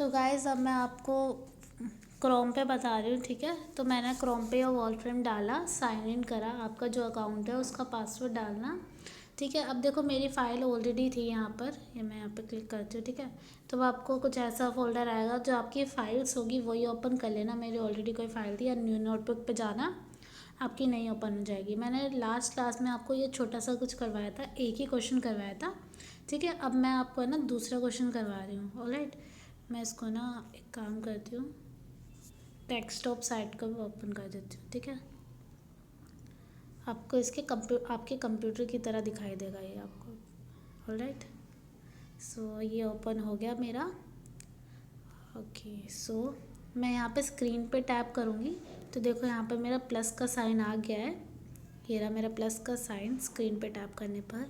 तो गाइस अब मैं आपको क्रोम पे बता रही हूँ, ठीक है। तो मैंने क्रोम पे और वॉलफ्रेम डाला, साइन इन करा, आपका जो अकाउंट है उसका पासवर्ड डालना, ठीक है। अब देखो मेरी फ़ाइल ऑलरेडी थी यहाँ पर, ये मैं यहाँ पे क्लिक करती हूँ, ठीक है। तो अब आपको कुछ ऐसा फोल्डर आएगा, जो आपकी फ़ाइल्स होगी वही ओपन कर लेना। मेरी ऑलरेडी कोई फ़ाइल थी, या न्यू नोटबुक पे जाना, आपकी नहीं ओपन हो जाएगी। मैंने लास्ट क्लास में आपको ये छोटा सा कुछ करवाया था, एक ही क्वेश्चन करवाया था, ठीक है। अब मैं आपको है ना दूसरा क्वेश्चन करवा रही हूँ, ऑलराइट। मैं इसको ना एक काम करती हूँ, डेस्कटॉप साइट को भी ओपन कर देती हूँ, ठीक है। आपको इसके आपके कंप्यूटर की तरह दिखाई देगा ये आपको, ऑलराइट। सो ये ओपन हो गया मेरा। ओके, सो मैं यहाँ पे स्क्रीन पे टैप करूँगी तो देखो यहाँ पे मेरा प्लस का साइन आ गया है। ये रहा मेरा प्लस का साइन स्क्रीन पे टैप करने पर।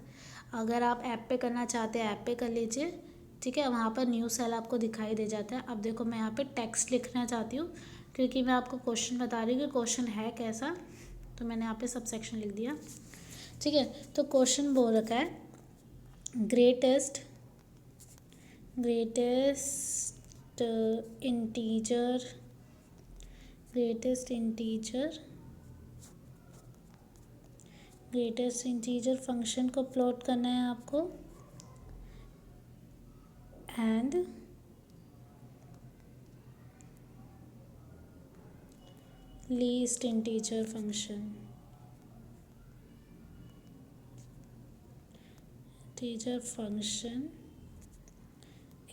अगर आप ऐप पे करना चाहते हैं ऐप पे कर लीजिए, ठीक है। वहाँ पर न्यू सेल आपको दिखाई दे जाता है। अब देखो मैं यहाँ पे टेक्स्ट लिखना चाहती हूँ, क्योंकि मैं आपको क्वेश्चन बता रही हूँ कि क्वेश्चन है कैसा। तो मैंने यहाँ पे सब सेक्शन लिख दिया, ठीक है। तो क्वेश्चन बोल रखा है greatest integer greatest integer function को प्लॉट करना है आपको, and least integer function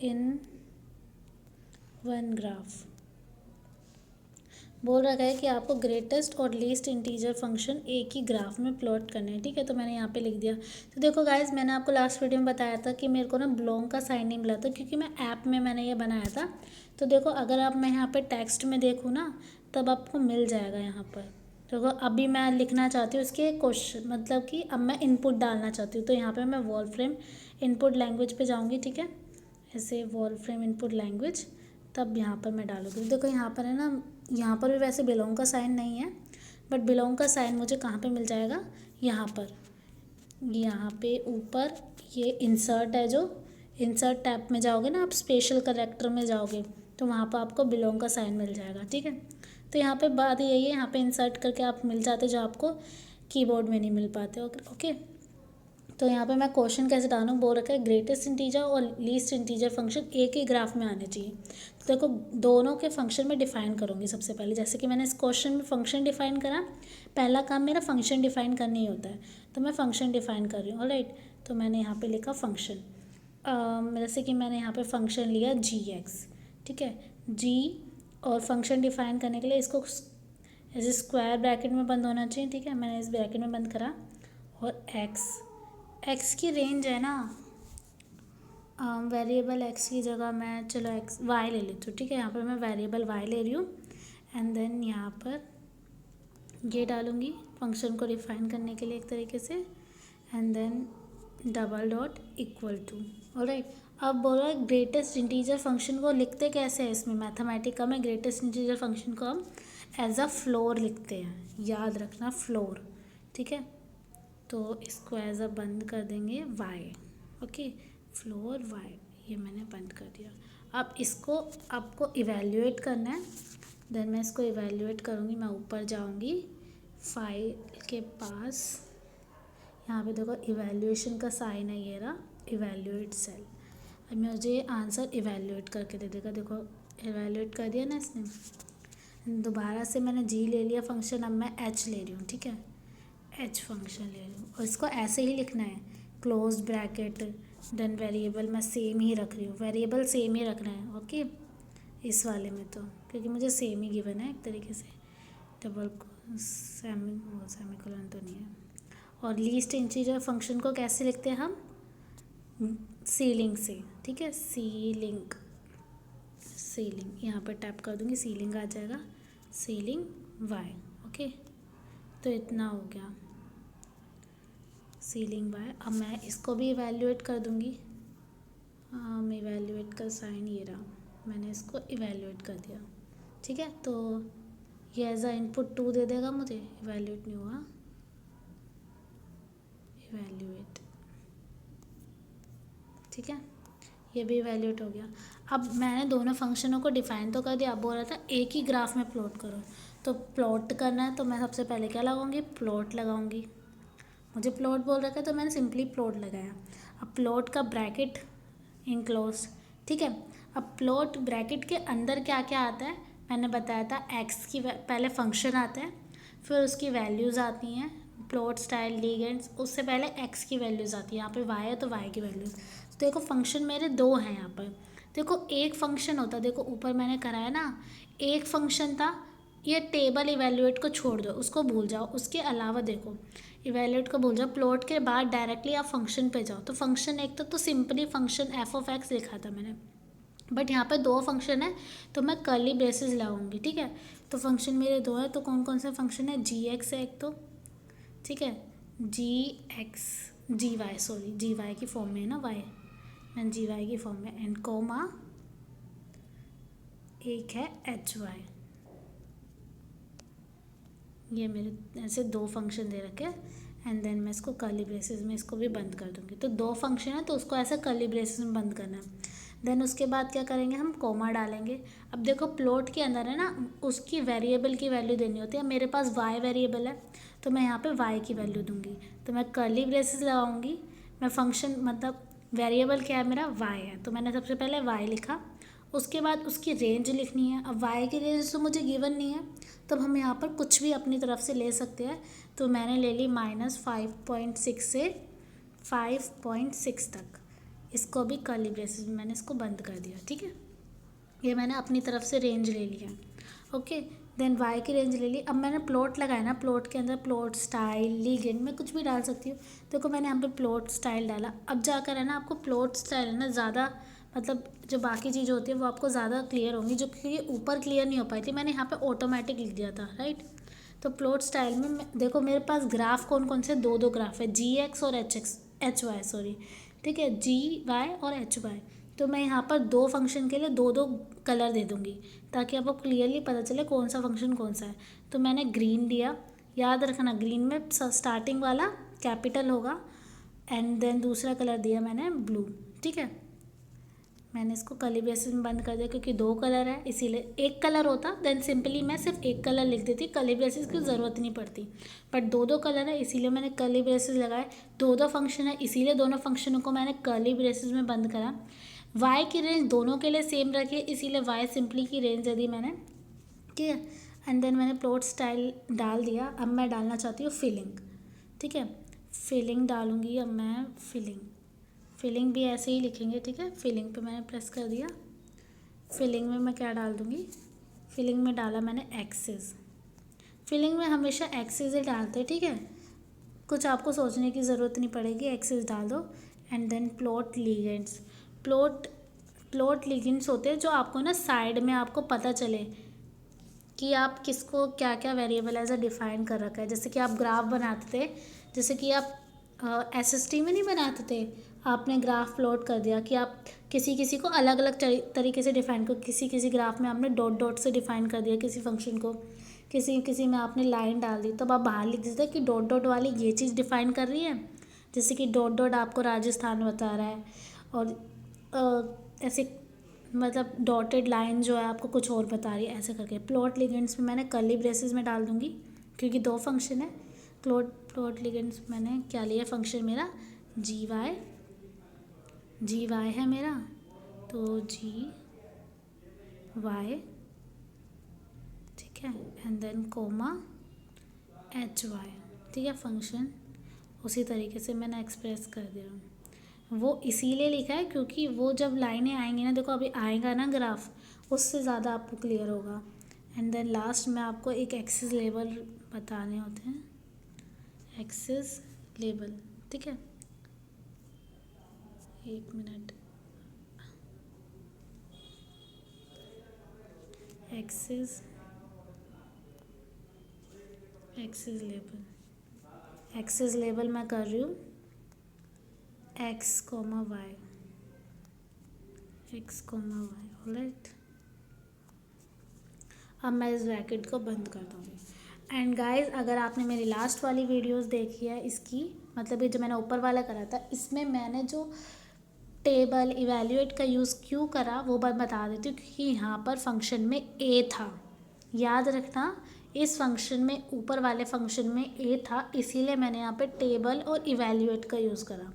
in one graph. बोल रखा है कि आपको ग्रेटेस्ट और लीस्ट इंटीजर फंक्शन एक ही ग्राफ में प्लॉट करने हैं, ठीक है। तो मैंने यहाँ पे लिख दिया। तो देखो गाइस, मैंने आपको लास्ट वीडियो में बताया था कि मेरे को ना बिलोंग का साइन नहीं मिला था, क्योंकि मैं ऐप में मैंने ये बनाया था। तो देखो अगर आप मैं यहाँ पे टेक्स्ट में देखूँ ना, तब आपको मिल जाएगा यहाँ पर। देखो अभी मैं लिखना चाहती हूँ इसके क्वेश्चन, मतलब कि अब मैं इनपुट डालना चाहती हूँ। तो यहाँ पर मैं वॉलफ्रेम इनपुट लैंग्वेज पर जाऊँगी, ठीक है। ऐसे वॉलफ्रेम इनपुट लैंग्वेज, तब यहाँ पर मैं डालूँगी। देखो यहाँ पर है ना, यहाँ पर भी वैसे बिलोंग का साइन नहीं है, बट बिलोंग का साइन मुझे कहाँ पे मिल जाएगा, यहाँ पर। यहाँ पे ऊपर ये इंसर्ट है, जो इंसर्ट टैब में जाओगे ना आप, स्पेशल करेक्टर में जाओगे, तो वहाँ पर आपको बिलोंग का साइन मिल जाएगा, ठीक है। तो यहाँ पे बात यही है, यहाँ पे इंसर्ट करके आप मिल जाते जो आपको कीबोर्ड में नहीं मिल पाते, ओके। तो यहाँ पे मैं क्वेश्चन कैसे डालूँ, बोल रखा है ग्रेटेस्ट इंटीजर और लीस्ट इंटीजर फंक्शन एक ही ग्राफ में आने चाहिए। तो देखो दोनों के फंक्शन में डिफ़ाइन करूँगी सबसे पहले। जैसे कि मैंने इस क्वेश्चन में फंक्शन डिफ़ाइन करा, पहला काम मेरा फंक्शन डिफ़ाइन करना ही होता है, तो मैं फंक्शन डिफ़ाइन कर रही हूँ, ऑलराइट। तो मैंने यहाँ पर लिखा फंक्शन, जैसे कि मैंने यहाँ पर फंक्शन लिया GX, ठीक है, G। और फंक्शन डिफ़ाइन करने के लिए इसको ऐसे स्क्वायर ब्रैकेट में बंद होना चाहिए, ठीक है। मैंने इस ब्रैकेट में बंद करा, और एक्स की रेंज है ना, वेरिएबल एक्स की जगह मैं चलो एक्स वाई ले लेती हूँ, ठीक है। यहाँ पर मैं वेरिएबल वाई ले रही हूँ, एंड देन यहाँ पर ये डालूँगी फंक्शन को डिफाइन करने के लिए एक तरीके से, and then double dot equal to, alright. अब बोलो ग्रेटेस्ट इंटीजर फंक्शन को लिखते कैसे हैं, इसमें मैथमेटिका में ग्रेटेस्ट इंटीजर फंक्शन को हम एज अ फ्लोर लिखते हैं, याद रखना फ्लोर, ठीक है। तो इसको एज अ बंद कर देंगे वाई, ओके, फ्लोर वाई, ये मैंने बंद कर दिया। अब इसको आपको इवैल्यूएट करना है, देन मैं इसको इवैल्यूएट करूँगी। मैं ऊपर जाऊँगी फाइल के पास, यहाँ पे देखो इवैल्यूएशन का साइन है, ये रहा इवैल्यूएट सेल। अब मुझे आंसर इवैल्यूएट करके दे देगा, देखो इवैल्यूएट कर दिया ना इसने। दोबारा से मैंने जी ले लिया फंक्शन, अब मैं एच ले रही हूँ, ठीक है, एच फंक्शन ले लूँ, और इसको ऐसे ही लिखना है, क्लोज ब्रैकेट, देन वेरिएबल मैं सेम ही रख रही हूँ, वेरिएबल सेम ही रखना है, ओके। इस वाले में तो क्योंकि मुझे सेम ही गिवन है एक तरीके से, डबल सेमी कोलन तो नहीं है। और लीस्ट इंटीजर फंक्शन को कैसे लिखते हैं हम, सीलिंग से, ठीक है, सीलिंग यहाँ पर टैप कर दूँगी, सीलिंग आ जाएगा, सीलिंग वाई, ओके। तो इतना हो गया सीलिंग बाय। अब मैं इसको भी इवैल्यूएट कर दूँगी, इवैल्यूएट का साइन ये रहा, मैंने इसको इवैल्यूएट कर दिया, ठीक है। तो ये एज अ इनपुट 2 दे देगा मुझे, इवैल्यूएट नहीं हुआ, इवैल्यूएट, ठीक है। ये भी इवैल्यूएट हो गया। अब मैंने दोनों फंक्शनों को डिफाइन तो कर दिया, अब बोल रहा था एक ही ग्राफ में प्लॉट करो। तो प्लॉट करना है तो मैं सबसे पहले क्या लगाऊंगी, प्लॉट लगाऊंगी। मुझे प्लॉट बोल रखा है तो मैंने सिंपली प्लॉट लगाया। अब प्लॉट का ब्रैकेट इनक्लोज, ठीक है। अब प्लॉट ब्रैकेट के अंदर क्या क्या आता है, मैंने बताया था एक्स की पहले फंक्शन आता है, फिर उसकी वैल्यूज़ आती हैं, प्लॉट स्टाइल लीगेंड्स, उससे पहले एक्स की वैल्यूज़ आती है। यहाँ पे वाई है तो वाई की वैल्यूज़। तो देखो फंक्शन मेरे दो हैं यहाँ पर। देखो एक फंक्शन होता, देखो ऊपर मैंने कराया ना, एक फंक्शन था, ये टेबल इवैल्यूएट को छोड़ दो, उसको भूल जाओ। उसके अलावा देखो इवैल्यूएट को भूल जाओ, प्लॉट के बाद डायरेक्टली आप फंक्शन पे जाओ। तो फंक्शन एक तो simply function F of x लिखा था मैंने, बट यहाँ पे दो फंक्शन है तो मैं कर्ली ब्रेसेस लगाऊंगी, ठीक है। तो फंक्शन मेरे दो है, तो कौन कौन से फंक्शन है, जी एक्स है एक तो, ठीक है, जी एक्स, जी वाई, सॉरी जी वाई की फॉर्म में है ना वाई, एंड जी वाई की फॉर्म में, एंड कोमा एक है एच वाई। ये मेरे ऐसे दो फंक्शन दे रखे एंड देन मैं इसको कर्ली ब्रेसेस में इसको भी बंद कर दूंगी। तो दो फंक्शन है तो उसको ऐसे कर्ली ब्रेसेस में बंद करना है। देन उसके बाद क्या करेंगे, हम कोमा डालेंगे। अब देखो प्लॉट के अंदर है ना, उसकी वेरिएबल की वैल्यू देनी होती है। मेरे पास वाई वेरिएबल है तो मैं यहाँ पे वाई की वैल्यू दूंगी। तो मैं कर्ली ब्रेसेस लगाऊंगी, मैं फंक्शन मतलब वेरिएबल क्या है मेरा, वाई है, तो मैंने सबसे पहले वाई लिखा। उसके बाद उसकी रेंज लिखनी है। अब वाई की रेंज तो मुझे गिवन नहीं है, तब हम यहाँ पर कुछ भी अपनी तरफ से ले सकते हैं। तो मैंने ले ली -5.6 से 5.6 तक। इसको भी कर्ली ब्रेसेस में मैंने इसको बंद कर दिया, ठीक है। ये मैंने अपनी तरफ से रेंज ले लिया, ओके। देन वाई की रेंज ले ली। अब मैंने प्लॉट लगाया ना, प्लॉट के अंदर प्लॉट स्टाइल लीगेंड मैं कुछ भी डाल सकती हूँ। देखो मैंने यहाँ पे प्लॉट स्टाइल डाला। अब जाकर है ना आपको प्लॉट स्टाइल है ना ज़्यादा, मतलब जो बाकी चीज़ होती है वो आपको ज़्यादा क्लियर होंगी, जो कि ऊपर क्लियर नहीं हो पाई थी, मैंने यहाँ पे ऑटोमेटिक लिख दिया था, राइट। तो प्लॉट स्टाइल में देखो मेरे पास ग्राफ कौन कौन से, दो दो ग्राफ है, जी एक्स और एच वाई, सॉरी, ठीक है, जी वाई और एच वाई। तो मैं यहाँ पर दो फंक्शन के लिए दो दो कलर दे दूँगी ताकि आपको क्लियरली पता चले कौन सा फंक्शन कौन सा है। तो मैंने ग्रीन दिया, याद रखना ग्रीन में स्टार्टिंग वाला कैपिटल होगा, एंड देन दूसरा कलर दिया मैंने ब्लू, ठीक है। मैंने इसको कर्ली ब्रेसेस में बंद कर दिया क्योंकि दो कलर है, इसीलिए एक कलर होता देन सिंपली मैं सिर्फ एक कलर लिख देती, कर्ली ब्रेसेस की ज़रूरत नहीं पड़ती। बट दो दो कलर है इसीलिए मैंने कर्ली ब्रेसेस लगाए। दो दो फंक्शन है इसीलिए दोनों फंक्शनों को मैंने कर्ली ब्रेसेस में बंद करा। वाई की रेंज दोनों के लिए सेम रखी है इसीलिए वाई सिंपली की रेंज दे दी मैंने, ठीक है। एंड देन मैंने प्लॉट स्टाइल डाल दिया। अब मैं डालना चाहती हूँ फिलिंग, ठीक है। फिलिंग डालूँगी अब मैं, फिलिंग भी ऐसे ही लिखेंगे, ठीक है। फिलिंग पे मैंने प्रेस कर दिया। फिलिंग में मैं क्या डाल दूँगी, फिलिंग में डाला मैंने एक्सेस। फिलिंग में हमेशा एक्सेस ही डालते हैं, ठीक है। कुछ आपको सोचने की ज़रूरत नहीं पड़ेगी, एक्सेस डाल दो। And then plot legends, plot legends होते हैं जो आपको ना साइड में आपको पता चले कि आप किसको क्या क्या वेरिएबल एज अ डिफाइन कर रखा है। जैसे कि आप ग्राफ बनाते थे, जैसे कि आप एसएसटी में नहीं बनाते थे, आपने ग्राफ प्लॉट कर दिया कि आप किसी किसी को अलग अलग तरीके से डिफाइन कर, किसी किसी ग्राफ में आपने डॉट डॉट से डिफाइन कर दिया किसी फंक्शन को, किसी किसी में आपने लाइन डाल दी, तब आप बाहर लिख देते कि डॉट डॉट वाली ये चीज़ डिफाइन कर रही है। जैसे कि डॉट डॉट आपको राजस्थान बता रहा है, और ऐसे मतलब डॉटेड लाइन जो है आपको कुछ और बता रही है, ऐसे करके। प्लॉट लिगेंड्स में मैंने कर्ली ब्रेसेस में डाल दूँगी क्योंकि दो फंक्शन है। प्लॉट लिगेंड्स मैंने क्या लिया, फंक्शन मेरा जी वाई है मेरा, तो जी वाई, ठीक है, and then comma H Y, ठीक है। फंक्शन उसी तरीके से मैंने एक्सप्रेस कर दिया। वो इसीलिए लिखा है क्योंकि वो जब लाइनें आएंगी ना, देखो अभी आएगा ना ग्राफ, उससे ज़्यादा आपको क्लियर होगा। एंड देन लास्ट में आपको एक एक्सिस लेबल बताने होते हैं, एक्सिस लेबल, ठीक है। एक मिनट, एक्सिस लेबल मैं कर रही हूँ एक्स कोमा वाई, ऑलराइट। अब मैं इस ब्रैकेट को बंद कर दूँगी। एंड गाइस अगर आपने मेरी लास्ट वाली वीडियोस देखी है इसकी, मतलब ये जो मैंने ऊपर वाला करा था, इसमें मैंने जो टेबल इवैल्यूएट का यूज़ क्यों करा वो बात बता देती हूँ, क्योंकि यहाँ पर फंक्शन में ए था। याद रखना, इस फंक्शन में, ऊपर वाले फंक्शन में ए था, इसीलिए मैंने यहाँ पे टेबल और इवैल्यूएट का यूज़ करा।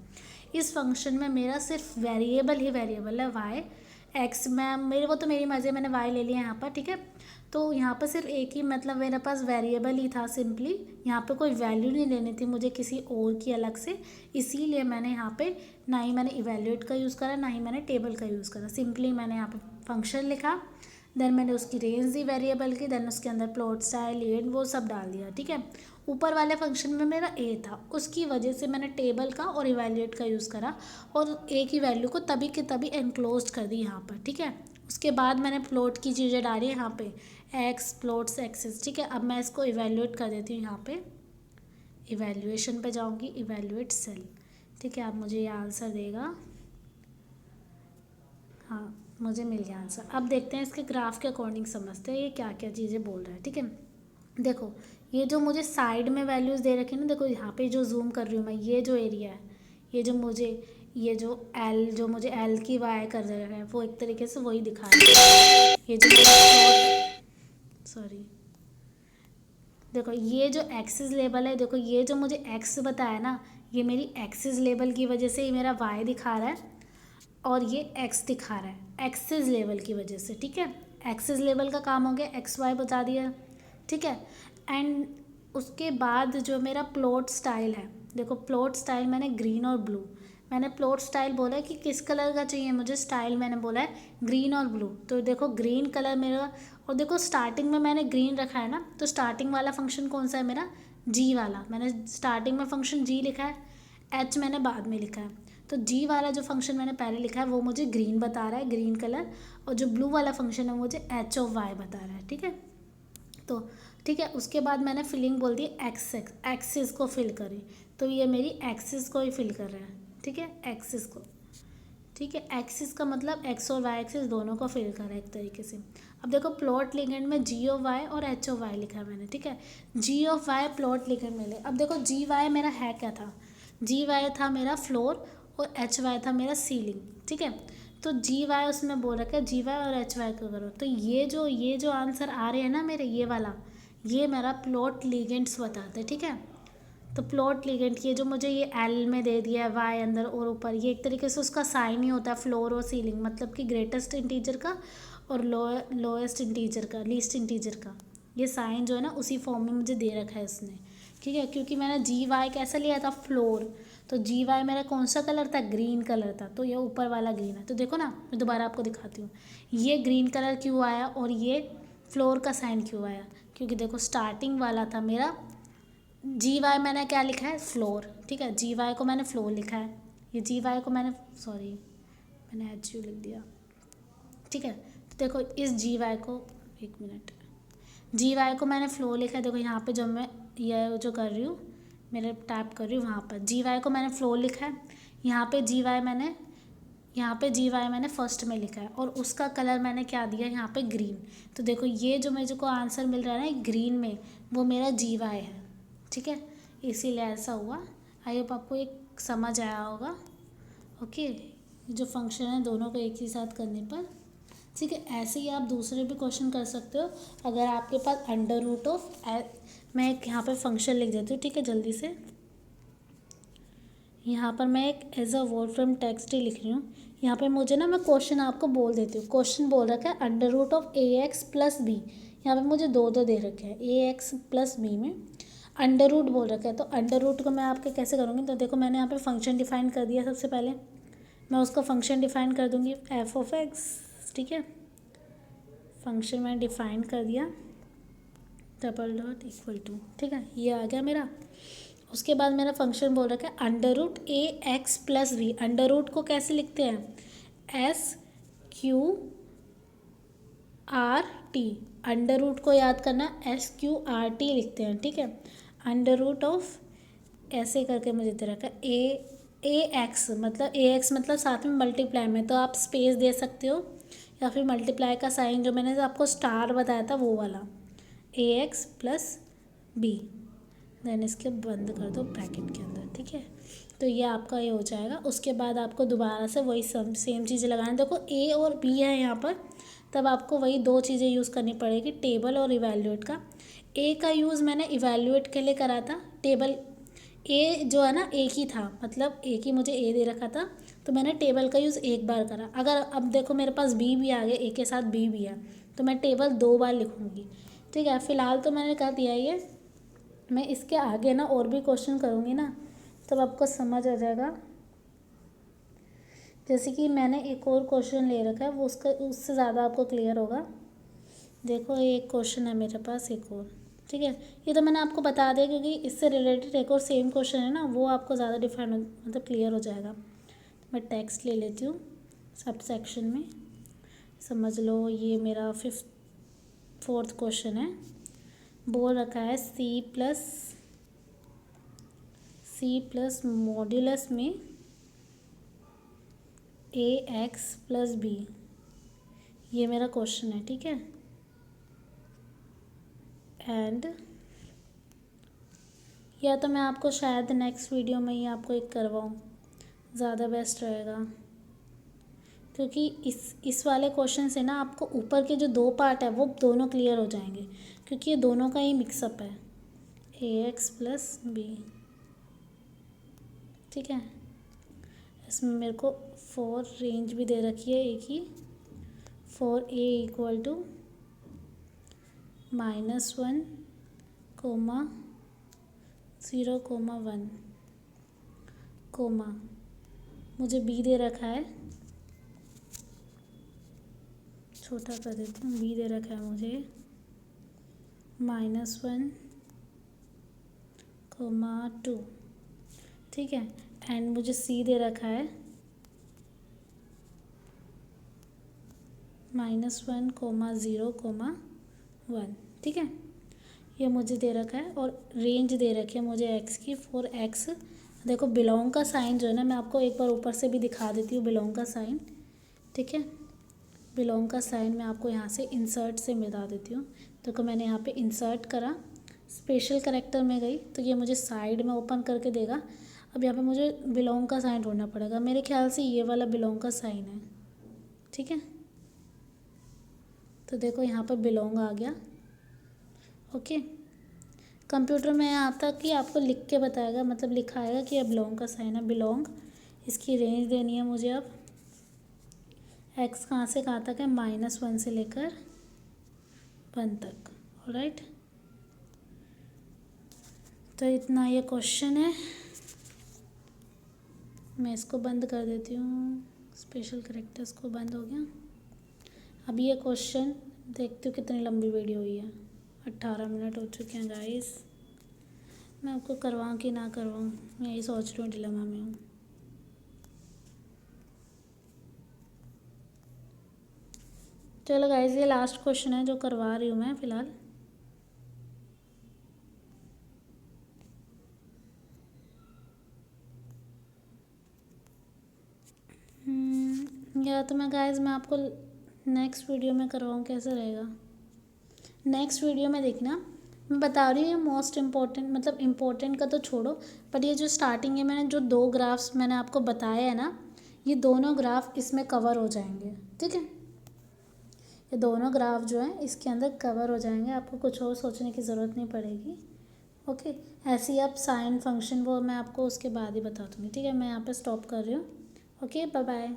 इस फंक्शन में मेरा सिर्फ वेरिएबल ही वेरिएबल है वाई एक्स। मैं मेरे वो तो मेरी मर्ज़ी, मैंने वाई ले लिया यहाँ पर, ठीक है। तो यहाँ पर सिर्फ एक ही मतलब मेरे पास वेरिएबल ही था सिंपली, यहाँ पे कोई वैल्यू नहीं लेनी थी मुझे किसी और की अलग से, इसीलिए मैंने यहाँ पे ना ही मैंने इवैल्यूएट का यूज़ करा ना ही मैंने टेबल का यूज़ करा। सिंपली मैंने यहाँ पे फंक्शन लिखा, देन मैंने उसकी रेंज दी वेरिएबल की, देन उसके अंदर प्लॉट स्टाइल एंड वो सब डाल दिया, ठीक है। ऊपर वाले फंक्शन में मेरा ए था, उसकी वजह से मैंने टेबल का और इवैल्यूएट का यूज़ करा और ए की वैल्यू को तभी के तभी एनक्लोज कर दी यहाँ पर, ठीक है। उसके बाद मैंने प्लॉट की चीज़ें डाली यहाँ पे, एक्स प्लॉट्स एक्सेस, ठीक है। अब मैं इसको इवैल्यूएट कर देती हूँ, यहाँ पे इवैल्यूएशन पे जाऊँगी, इवैल्यूएट सेल, ठीक है। अब मुझे ये आंसर देगा, हाँ मुझे मिल गया आंसर। अब देखते हैं इसके ग्राफ के अकॉर्डिंग समझते हैं ये क्या क्या चीज़ें बोल रहा है, ठीक है। देखो ये जो मुझे साइड में वैल्यूज़ दे रखी है ना, देखो यहाँ पे जो जूम कर रही हूँ मैं, ये जो एरिया है, ये जो मुझे ये जो एल जो मुझे एल की वाई कर रहा है वो एक तरीके से वही दिखा रहा है। ये जो सॉरी, देखो ये जो एक्सिस लेबल है, देखो ये जो मुझे एक्स बताया ना, ये मेरी एक्सिस लेबल की वजह से ये मेरा वाई दिखा रहा है और ये एक्स दिखा रहा है एक्सिस लेवल की वजह से, ठीक है। एक्सिस लेवल का काम हो गया, एक्स वाई बता दिया, ठीक है। एंड उसके बाद जो मेरा प्लॉट स्टाइल है, देखो प्लॉट स्टाइल मैंने ग्रीन और ब्लू, मैंने प्लॉट स्टाइल बोला है कि किस कलर का चाहिए मुझे, स्टाइल मैंने बोला है ग्रीन और ब्लू, तो देखो ग्रीन कलर मेरा, और देखो स्टार्टिंग में मैंने ग्रीन रखा है ना, तो स्टार्टिंग वाला फंक्शन कौन सा है मेरा, जी वाला, मैंने स्टार्टिंग में फंक्शन जी लिखा है, एच मैंने बाद में लिखा है, तो जी वाला जो फंक्शन मैंने पहले लिखा है वो मुझे ग्रीन बता रहा है, ग्रीन कलर, और जो ब्लू वाला फंक्शन है मुझे एच ऑफ वाई बता रहा है, ठीक है। तो ठीक है, उसके बाद मैंने फिलिंग बोल दी एक्सिस को फिल करी, तो ये मेरी एक्सिस को ही फिल कर रहा है, ठीक है, एक्सिस को, ठीक है। एक्सिस का मतलब एक्स और वाई एक्सिस दोनों को फिल करा एक तरीके से। अब देखो प्लॉट लिगेंड में जी ऑफ वाई और एच ऑफ वाई लिखा है मैंने, ठीक है। जी ऑफ वाई प्लॉट लिगेंड में ले, अब देखो जी वाई मेरा है क्या था, जी वाई था मेरा फ्लोर और एच वाई था मेरा सीलिंग, ठीक है। तो जी वाई उसमें बोल रखा है जी वाई और एच वाई को करो, तो ये जो आंसर आ रहे हैं ना मेरे, ये वाला, ये मेरा प्लॉट लिगेंड्स बताते हैं, ठीक है। तो प्लॉट लिगेंड ये जो मुझे ये एल में दे दिया है वाई अंदर और ऊपर, ये एक तरीके से उसका साइन ही होता है फ्लोर और सीलिंग, मतलब कि ग्रेटेस्ट इंटीजर का और लोएस्ट इंटीजर का, लीस्ट इंटीजर का, ये साइन जो है ना उसी फॉर्म में मुझे दे रखा है इसने, ठीक है। क्योंकि मैंने जी वाई कैसा लिया था, फ्लोर, तो जी वाई मेरा कौन सा कलर था, ग्रीन कलर था, तो ये ऊपर वाला ग्रीन है। तो देखो ना, मैं दोबारा आपको दिखाती हूँ, ये ग्रीन कलर क्यों आया और ये फ्लोर का साइन क्यों आया, क्योंकि देखो स्टार्टिंग वाला था मेरा जी वाई, मैंने क्या लिखा है, फ्लोर, ठीक है। जी वाई को मैंने फ्लोर लिखा है, ये जी वाई को मैंने, सॉरी मैंने एच यू लिख दिया, ठीक है। तो देखो इस जी वाई को, एक मिनट, जी वाई को मैंने फ्लोर लिखा है, देखो यहाँ पे जो मैं ये जो कर रही हूँ, मेरे टैप कर रही हूँ वहाँ पर जी वाई को मैंने फ्लोर लिखा है, यहाँ पे जी वाई मैंने, यहाँ पे जी वाई मैंने फर्स्ट में लिखा है और उसका कलर मैंने क्या दिया यहाँ पे ग्रीन। तो देखो ये जो मेरे को आंसर मिल रहा है ना ग्रीन में, वो मेरा जी वाई है, ठीक है, इसीलिए ऐसा हुआ। आई होप आपको एक समझ आया होगा, ओके। जो फंक्शन है दोनों को एक ही साथ करने पर, ठीक है। ऐसे ही आप दूसरे भी क्वेश्चन कर सकते हो, अगर आपके पास अंडर रूट ऑफ, मैं एक यहाँ पे फंक्शन लिख देती हूँ, ठीक है, जल्दी से। यहाँ पर मैं एक as a word from text ही लिख रही हूँ, यहाँ पे मुझे ना, मैं क्वेश्चन आपको बोल देती हूँ। क्वेश्चन बोल रखा है under root of A x plus B, यहाँ पे मुझे दो दे रखे हैं, ए एक्स प्लस बी में अंडर रूट बोल रखा है, तो अंडर रूट को मैं आपके कैसे करूँगी, तो देखो मैंने यहाँ पे फंक्शन डिफाइन कर दिया, सबसे पहले मैं उसका फंक्शन डिफाइन कर दूँगी एफ ऑफ एक्स, ठीक है, फंक्शन मैंने डिफाइन कर दिया, डबल डॉट इक्वल टू, ठीक है, ये आ गया मेरा। उसके बाद मेरा फंक्शन बोल रखा है under root a x plus b, under root को कैसे लिखते हैं, S Q R T, under root को याद करना एस क्यू आर टी लिखते हैं, ठीक है। अंडर रूट ऑफ ऐसे करके मुझे दे रखा है ए एक्स, मतलब साथ में मल्टीप्लाई में, तो आप स्पेस दे सकते हो या फिर मल्टीप्लाई का साइन जो मैंने आपको स्टार बताया था वो वाला, ए एक्स प्लस बी, देन इसके बंद कर दो ब्रैकेट के अंदर, ठीक है। तो ये आपका ये हो जाएगा। उसके बाद आपको दोबारा से वही सेम चीज़ें लगाना। देखो ए और बी है यहाँ पर, तब आपको वही दो चीज़ें यूज़ करनी पड़ेगी, टेबल और इवैल्यूएट का। ए का यूज़ मैंने इवैल्यूएट के लिए करा था। टेबल ए जो है ना एक ही था, मतलब एक ही मुझे ए दे रखा था, तो मैंने टेबल का यूज़ एक बार करा। अगर अब देखो मेरे पास बी भी आ गया, ए के साथ बी भी है, तो मैं टेबल दो बार लिखूँगी। ठीक है, फ़िलहाल तो मैंने कर दिया ये। मैं इसके आगे ना और भी क्वेश्चन करूँगी ना, तब आपको समझ आ जाएगा। जैसे कि मैंने एक और क्वेश्चन ले रखा है, वो उसका उससे ज़्यादा आपको क्लियर होगा। देखो ये एक क्वेश्चन है मेरे पास एक और, ठीक है। ये तो मैंने आपको बता दिया क्योंकि इससे रिलेटेड एक और सेम क्वेश्चन है ना, वो आपको ज़्यादा डिफाइन मतलब क्लियर हो जाएगा। तो मैं टेक्स्ट ले लेती हूँ सब सेक्शन में। समझ लो ये मेरा फोर्थ क्वेश्चन है। बोल रखा है सी प्लस मॉड्यूलस में ax+b, ये मेरा क्वेश्चन है, ठीक है। एंड या तो मैं आपको शायद नेक्स्ट वीडियो में ही आपको एक करवाऊँ, ज़्यादा बेस्ट रहेगा, क्योंकि इस वाले क्वेश्चन से ना आपको ऊपर के जो दो पार्ट है वो दोनों क्लियर हो जाएंगे, क्योंकि ये दोनों का ही मिक्सअप है, ax+b, ठीक है। इसमें मेरे को 4 रेंज भी दे रखी है एक ही, फॉर a इक्वल टू -1, 0, 1, मुझे b दे रखा है, छोटा कर देती हूँ, b दे रखा है मुझे -1, 2, ठीक है। एंड मुझे c दे रखा है -1, 0, 1, ठीक है। ये मुझे दे रखा है और रेंज दे रखी है मुझे x की, फॉर x। देखो बिलोंग का साइन जो है ना, मैं आपको एक बार ऊपर से भी दिखा देती हूँ बिलोंग का साइन, ठीक है। बिलोंग का साइन मैं आपको यहाँ से इंसर्ट से मिला देती हूँ। देखो मैंने यहाँ पे इंसर्ट करा, स्पेशल कैरेक्टर में गई, तो ये मुझे साइड में ओपन करके देगा। अब यहाँ पे मुझे बिलोंग का साइन ढूंढना पड़ेगा, मेरे ख्याल से ये वाला बिलोंग का साइन है, ठीक है। तो देखो यहाँ पर बिलोंग आ गया, ओके। कंप्यूटर में आता कि आपको लिख के बताएगा, मतलब लिखाएगा कि अब बिलोंग का साइन है, बिलोंग। इसकी रेंज देनी है मुझे अब, x कहाँ से कहाँ तक है, -1 से लेकर 1 तक, ऑलराइट। तो इतना ये क्वेश्चन है, मैं इसको बंद कर देती हूँ, स्पेशल कैरेक्टर्स को बंद हो गया। अब ये क्वेश्चन देखती हूँ कितनी लंबी वीडियो हुई है, 18 मिनट हो चुके हैं गाइस। मैं आपको करवाऊँ कि ना करवाऊँ, मैं यही सोच रही हूँ, डिलेमा में हूँ। चलो गाइस ये लास्ट क्वेश्चन है जो करवा रही हूँ मैं फ़िलहाल। या तो मैं आपको नेक्स्ट वीडियो में करवाऊँ, कैसा रहेगा? नेक्स्ट वीडियो में देखना, मैं बता रही हूँ ये मोस्ट इम्पॉर्टेंट, मतलब इम्पोर्टेंट का तो छोड़ो, बट ये जो स्टार्टिंग है मैंने जो 2 ग्राफ्स मैंने आपको बताए हैं ना, ये दोनों ग्राफ इसमें कवर हो जाएंगे, ठीक है। ये दोनों ग्राफ जो हैं इसके अंदर कवर हो जाएंगे, आपको कुछ और सोचने की ज़रूरत नहीं पड़ेगी, ओके। ऐसे ही आप साइन फंक्शन वो मैं आपको उसके बाद ही बता दूँगी, ठीक है। मैं यहाँ पे स्टॉप कर रही हूँ, ओके, बाय बाय।